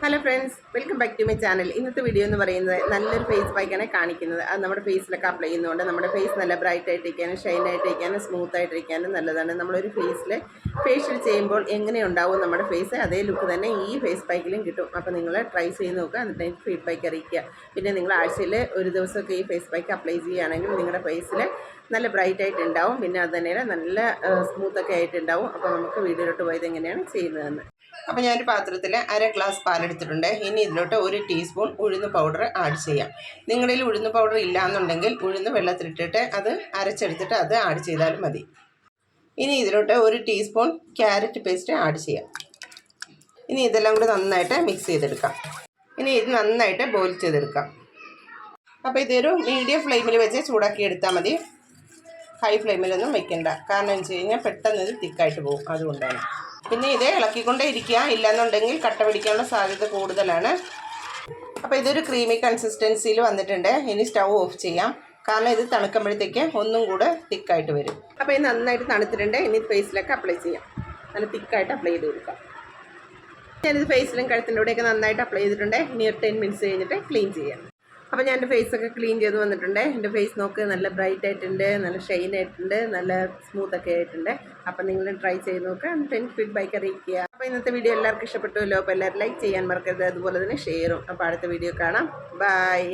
Hello friends, welcome back to my channel. ഇന്നത്തെ video എന്ന് പറയുന്നത് നല്ലൊരു ഫേസ് പാക്കാണ് കാണിക്കുന്നത്. അത് നമ്മുടെ ഫേസിലൊക്കെ അപ്ലൈ ചെയ്യുന്നതുകൊണ്ട് നമ്മുടെ ഫേസ് നല്ല ബ്രൈറ്റ് ആയിട്ടിരിക്കാനും ഷൈൻ ആയിട്ടിരിക്കാനും സ്മൂത്ത് ആയിട്ടിരിക്കാനും നല്ലതാണ്. നമ്മളൊരു ഫേഷ്യൽ ചെയ്യുമ്പോൾ എങ്ങനെ ഉണ്ടാവും നമ്മുടെ ഫേസ്, അതേ ലുക്ക് തന്നെ ഈ ഫേസ് പാക്കിലും കിട്ടും. അപ്പോൾ നിങ്ങൾ ട്രൈ ചെയ്ത് നോക്കുക, എന്നിട്ട് എനിക്ക് ഫീഡ്ബാക്ക് അറിയിക്കുക. പിന്നെ നിങ്ങൾ ആഴ്ചയിൽ ഒരു ദിവസമൊക്കെ ഈ ഫേസ് പാക്ക് അപ്ലൈ ചെയ്യുകയാണെങ്കിൽ നിങ്ങളുടെ ഫേസിൽ നല്ല ബ്രൈറ്റ് ആയിട്ടുണ്ടാവും. പിന്നെ അത് തന്നെ നല്ല സ്മൂത്തൊക്കെ ആയിട്ടുണ്ടാവും. അപ്പോൾ നമുക്ക് വീഡിയോയിലോട്ട് പോയത് എങ്ങനെയാണ് ചെയ്യുന്നതെന്ന്. അപ്പോൾ ഞാനൊരു പാത്രത്തിൽ 1/2 ഗ്ലാസ് പാലെടുത്തിട്ടുണ്ട്. ഇനി ഇതിലോട്ട് 1 ടീസ്പൂൺ ഉഴുന്ന് പൗഡർ ആഡ് ചെയ്യാം. നിങ്ങളിൽ ഉഴുന്ന് പൗഡർ ഇല്ലയെന്നുണ്ടെങ്കിൽ ഉഴുന്ന് വെള്ളത്തിലിട്ടിട്ട് അത് അരച്ചെടുത്തിട്ട് അത് ആഡ് ചെയ്താലും മതി. ഇനി ഇതിലോട്ട് 1 ടീസ്പൂൺ ക്യാരറ്റ് പേസ്റ്റ് ആഡ് ചെയ്യാം. ഇനി ഇതെല്ലാം കൂടി നന്നായിട്ട് മിക്സ് ചെയ്തെടുക്കാം. ഇനി ഇത് നന്നായിട്ട് ബോയിൽ ചെയ്തെടുക്കാം. അപ്പോൾ ഇതൊരു മീഡിയം ഫ്ലെയിമിൽ വെച്ച് ചൂടാക്കി എടുത്താൽ മതി. ഹൈ ഫ്ലെയിമിലൊന്നും വെക്കണ്ട, കാരണം എന്ന് വെച്ച് കഴിഞ്ഞാൽ പെട്ടെന്ന് ഇത് തിക്കായിട്ട് പോകും, അതുകൊണ്ടാണ്. പിന്നെ ഇത് ഇളക്കിക്കൊണ്ടേ ഇരിക്കുക, ഇല്ലയെന്നുണ്ടെങ്കിൽ കട്ട പിടിക്കാനുള്ള സാധ്യത കൂടുതലാണ്. അപ്പോൾ ഇതൊരു ക്രീമി കൺസിസ്റ്റൻസിയിൽ വന്നിട്ടുണ്ട്. ഇനി സ്റ്റൗ ഓഫ് ചെയ്യാം, കാരണം ഇത് തണുക്കുമ്പോഴത്തേക്ക് ഒന്നും കൂടെ തിക്കായിട്ട് വരും. അപ്പോൾ ഇത് നന്നായിട്ട് തണുത്തിട്ടുണ്ട്. ഇനി ഫേസിലൊക്കെ അപ്ലൈ ചെയ്യാം. നല്ല തിക്കായിട്ട് അപ്ലൈ ചെയ്ത് കൊടുക്കാം. ഞാനിത് ഫേസിലും കഴുത്തിൻ്റെ കൂടെയൊക്കെ നന്നായിട്ട് അപ്ലൈ ചെയ്തിട്ടുണ്ട്. ഇനി ഒരു 10 മിനിറ്റ്സ് കഴിഞ്ഞിട്ട് ക്ലീൻ ചെയ്യാം. അപ്പോൾ ഞാൻ എൻ്റെ ഫേസൊക്കെ ക്ലീൻ ചെയ്ത് വന്നിട്ടുണ്ട്. എൻ്റെ ഫേസ് നോക്ക് നല്ല ബ്രൈറ്റ് ആയിട്ടുണ്ട്, നല്ല ഷൈൻ ആയിട്ടുണ്ട്, നല്ല സ്മൂത്തൊക്കെ ആയിട്ടുണ്ട്. അപ്പോൾ നിങ്ങൾ ട്രൈ ചെയ്ത് നോക്കുക, എന്നിട്ട് എനിക്ക് ഫീഡ്ബാക്ക് അറിയിക്കുക. അപ്പോൾ ഇന്നത്തെ വീഡിയോ എല്ലാവർക്കും ഇഷ്ടപ്പെട്ടുമല്ലോ. അപ്പോൾ എല്ലാവരും ലൈക്ക് ചെയ്യാൻ മറക്കരുത്, അതുപോലെ തന്നെ ഷെയറും. അപ്പോൾ അടുത്ത വീഡിയോ കാണാം. ബൈ.